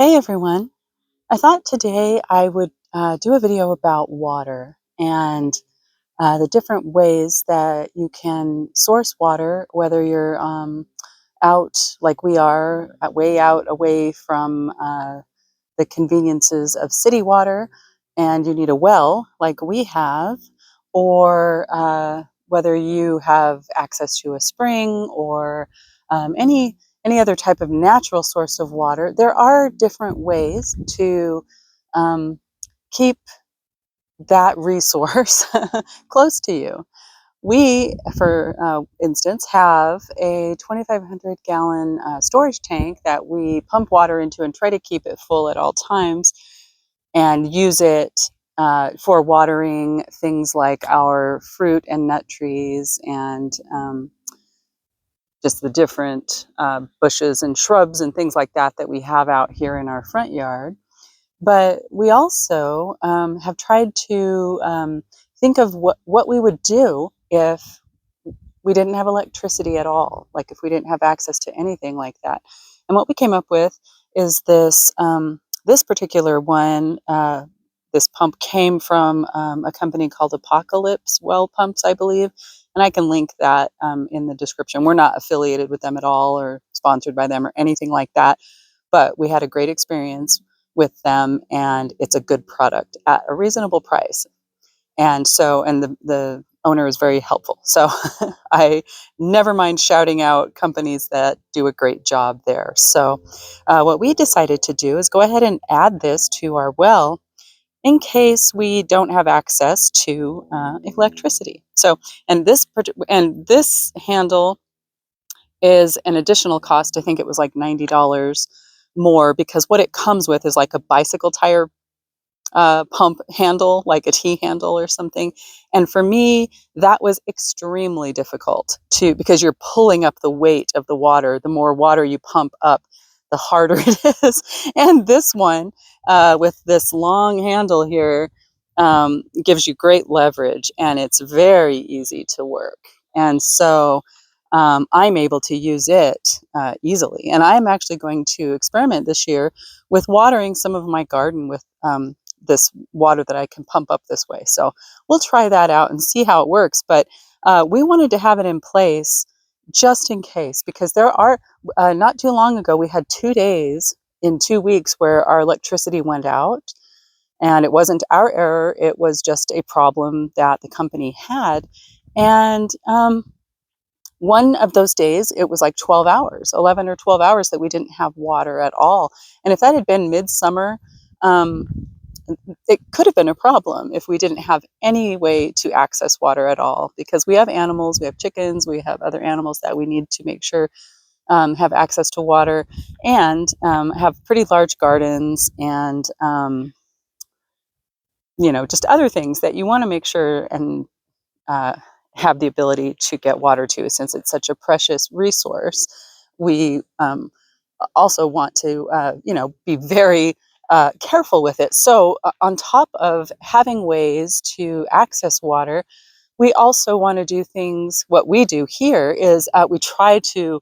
Hey everyone. I thought today I would do a video about water and the different ways that you can source water, whether you're out like we are, way out away from the conveniences of city water and you need a well like we have, or whether you have access to a spring or any other type of natural source of water. There are different ways to um, keep that resource close to you. We, for instance, have a 2,500 gallon storage tank that we pump water into and try to keep it full at all times and use it for watering things like our fruit and nut trees and just the different bushes and shrubs and things like that that we have out here in our front yard. But we also have tried to think of what we would do if we didn't have electricity at all, like if we didn't have access to anything like that. And what we came up with is this particular one. This pump came from a company called Apocalypse Well Pumps, I believe, and I can link that in the description. We're not affiliated with them at all or sponsored by them or anything like that, but we had a great experience with them, and it's a good product at a reasonable price. And so, and the owner is very helpful. So I never mind shouting out companies that do a great job there. So what we decided to do is go ahead and add this to our well in case we don't have access to electricity. So, and this handle is an additional cost. I think it was like $90 more, because what it comes with is like a bicycle tire pump handle, like a T handle or something. And for me, that was extremely difficult to, because you're pulling up the weight of the water. The more water you pump up, the harder it is. And this one, with this long handle here, gives you great leverage, and it's very easy to work. And so I'm able to use it easily. And I'm actually going to experiment this year with watering some of my garden with this water that I can pump up this way. So we'll try that out and see how it works. But we wanted to have it in place just in case, because there are, not too long ago, we had 2 days in 2 weeks where our electricity went out. And it wasn't our error, it was just a problem that the company had. And one of those days, it was like 12 hours, 11 or 12 hours that we didn't have water at all. And if that had been midsummer, um, it could have been a problem if we didn't have any way to access water at all, because we have animals, we have chickens, we have other animals that we need to make sure have access to water, and have pretty large gardens, and just other things that you want to make sure and uh, have the ability to get water to, since it's such a precious resource. We also want to, be very careful with it. So, on top of having ways to access water, we also want to do things. What we do here is we try to,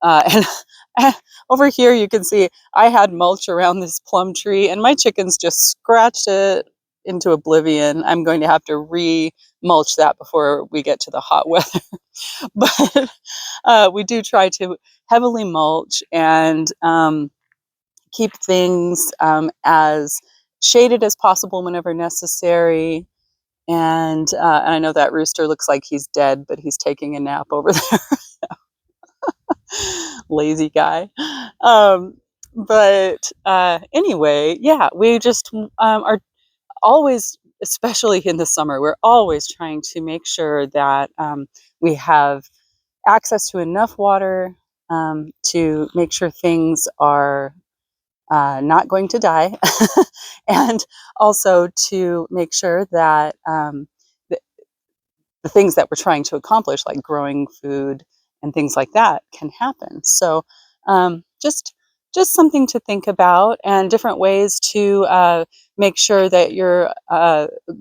and over here you can see I had mulch around this plum tree, and my chickens just scratched it into oblivion. I'm going to have to re-mulch that before we get to the hot weather. But we do try to heavily mulch and keep things as shaded as possible whenever necessary. And I know that rooster looks like he's dead, but he's taking a nap over there. Lazy guy. But anyway, yeah, we just are always, especially in the summer, we're always trying to make sure that we have access to enough water to make sure things are not going to die, and also to make sure that the things that we're trying to accomplish, like growing food and things like that, can happen. So just something to think about, and different ways to make sure that your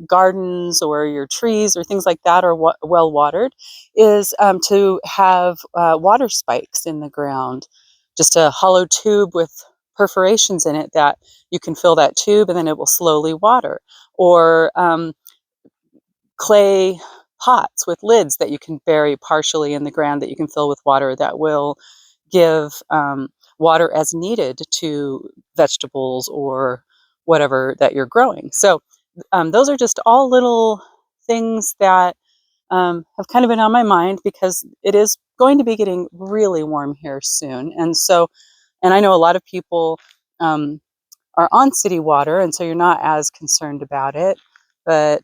gardens or your trees or things like that are well watered, is to have water spikes in the ground, just a hollow tube with perforations in it that you can fill that tube and then it will slowly water. Or clay pots with lids that you can bury partially in the ground that you can fill with water that will give water as needed to vegetables or whatever that you're growing. So those are just all little things that have kind of been on my mind because it is going to be getting really warm here soon. And so, and I know a lot of people um, are on city water, and so you're not as concerned about it. But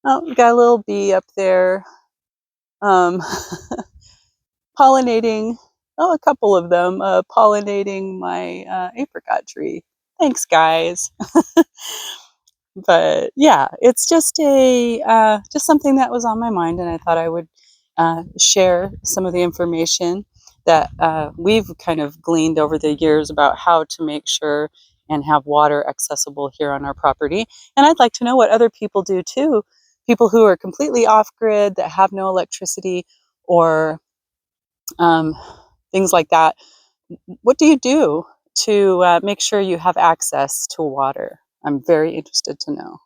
oh, we got a little bee up there um, pollinating. Oh, a couple of them pollinating my apricot tree. Thanks, guys. But yeah, it's just something that was on my mind, and I thought I would share some of the information that we've kind of gleaned over the years about how to make sure and have water accessible here on our property. And I'd like to know what other people do too. People who are completely off grid, that have no electricity, or um, things like that. What do you do to make sure you have access to water? I'm very interested to know.